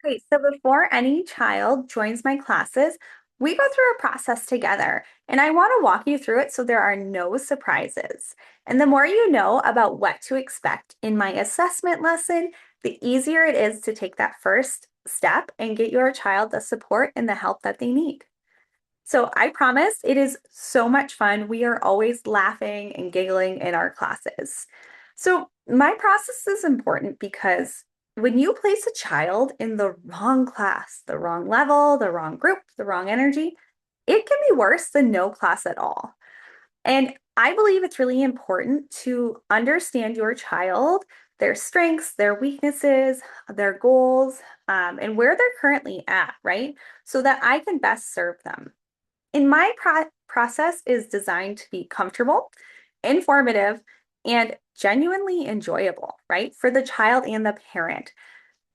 Okay, so before any child joins my classes, we go through a process together, and I want to walk you through it so there are no surprises. And the more you know about what to expect in my assessment lesson, the easier it is to take that first step and get your child the support and the help that they need. So I promise it is so much fun. We are always laughing and giggling in our classes. So my process is important because when you place a child in the wrong class, the wrong level, the wrong group, the wrong energy, it can be worse than no class at all. And I believe it's really important to understand your child, their strengths, their weaknesses, their goals, and where they're currently at, right? So that I can best serve them. And my process is designed to be comfortable, informative, and genuinely enjoyable, right? For the child and the parent.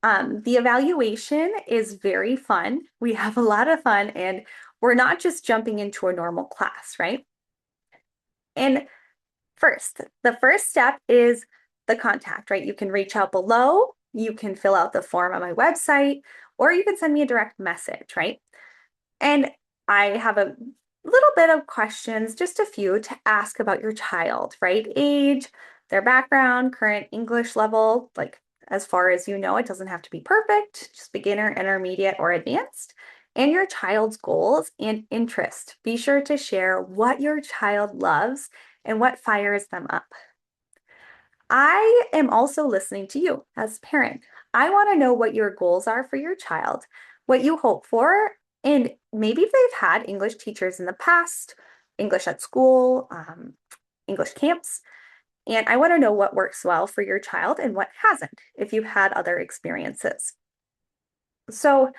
The evaluation is very fun. We have a lot of fun, and we're not just jumping into a normal class, right? And the first step is the contact, right? You can reach out below, you can fill out the form on my website, or you can send me a direct message, right? And I have a little bit of questions, just a few to ask about your child, right? Age, their background, current English level, like as far as you know, it doesn't have to be perfect, just beginner, intermediate, or advanced, and your child's goals and interest. Be sure to share what your child loves and what fires them up. I am also listening to you as a parent. I want to know what your goals are for your child, what you hope for, and maybe if they've had English teachers in the past, English at school, English camps. And I want to know what works well for your child and what hasn't, if you've had other experiences. So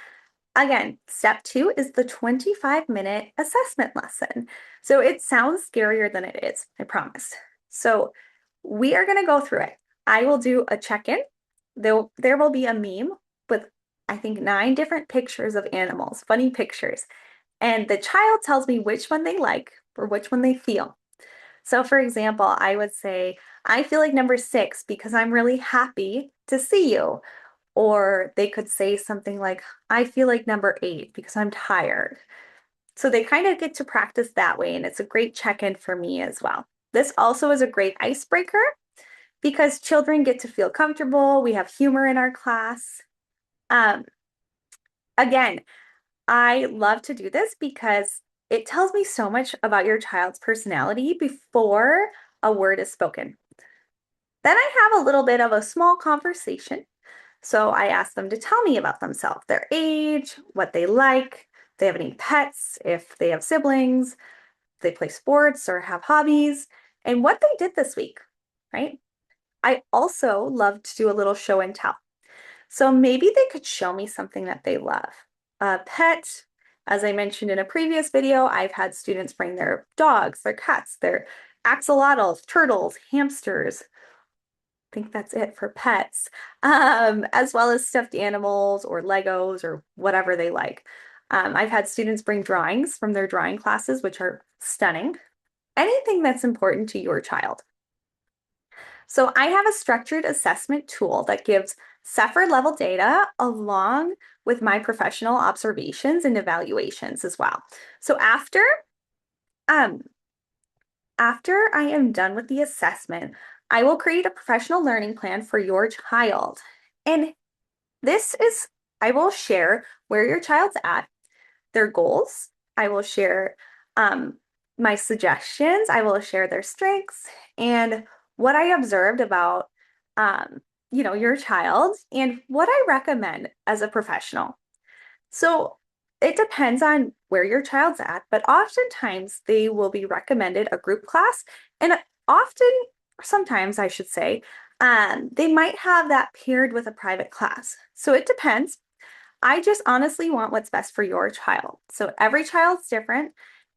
again, step two is the 25-minute assessment lesson. So it sounds scarier than it is, I promise. So we are going to go through it. I will do a check-in. There will be a meme with, I think, 9 different pictures of animals, funny pictures. And the child tells me which one they like or which one they feel. So for example, I would say, I feel like number 6 because I'm really happy to see you. Or they could say something like, I feel like number 8 because I'm tired. So they kind of get to practice that way, and it's a great check-in for me as well. This also is a great icebreaker because children get to feel comfortable. We have humor in our class. Um, again, I love to do this because it tells me so much about your child's personality before a word is spoken. Then I have a little bit of a small conversation. So I ask them to tell me about themselves, their age, what they like, if they have any pets, if they have siblings, if they play sports or have hobbies, and what they did this week, right? I also love to do a little show and tell. So maybe they could show me something that they love. A pet, as I mentioned in a previous video, I've had students bring their dogs, their cats, their axolotls, turtles, hamsters. I think that's it for pets, as well as stuffed animals or Legos or whatever they like. I've had students bring drawings from their drawing classes, which are stunning. Anything that's important to your child. So I have a structured assessment tool that gives Cepher level data along with my professional observations and evaluations as well. So um, after I am done with the assessment, I will create a professional learning plan for your child. And this is, I will share where your child's at, their goals. I will share my suggestions. I will share their strengths and what I observed about, your child and what I recommend as a professional. So it depends on where your child's at, but oftentimes they will be recommended a group class, and often, sometimes I should say, they might have that paired with a private class. So it depends. I just honestly want what's best for your child. So every child's different,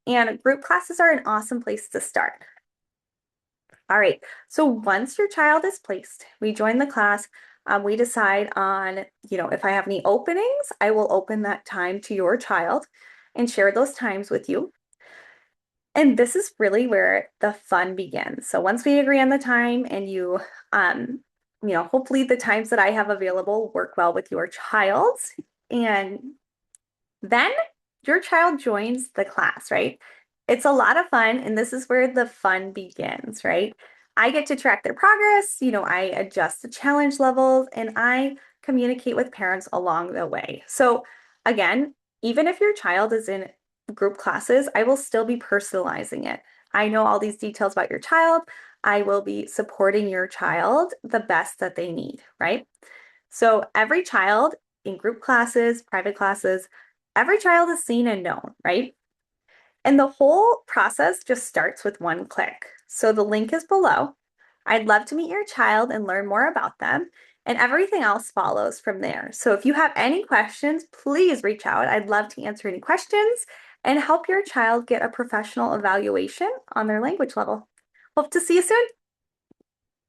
and group classes are an awesome place to start. All right, so once your child is placed, we join the class. We decide on, if I have any openings, I will open that time to your child and share those times with you. And this is really where the fun begins. So once we agree on the time and you hopefully the times that I have available work well with your child. And then your child joins the class, right? It's a lot of fun, and this is where the fun begins, right? I get to track their progress, I adjust the challenge levels, and I communicate with parents along the way. So, again, even if your child is in group classes, I will still be personalizing it. I know all these details about your child. I will be supporting your child the best that they need, right? So every child in group classes, private classes, every child is seen and known, right? And the whole process just starts with one click. So the link is below. I'd love to meet your child and learn more about them, and everything else follows from there. So if you have any questions, please reach out. I'd love to answer any questions and help your child get a professional evaluation on their language level. Hope to see you soon.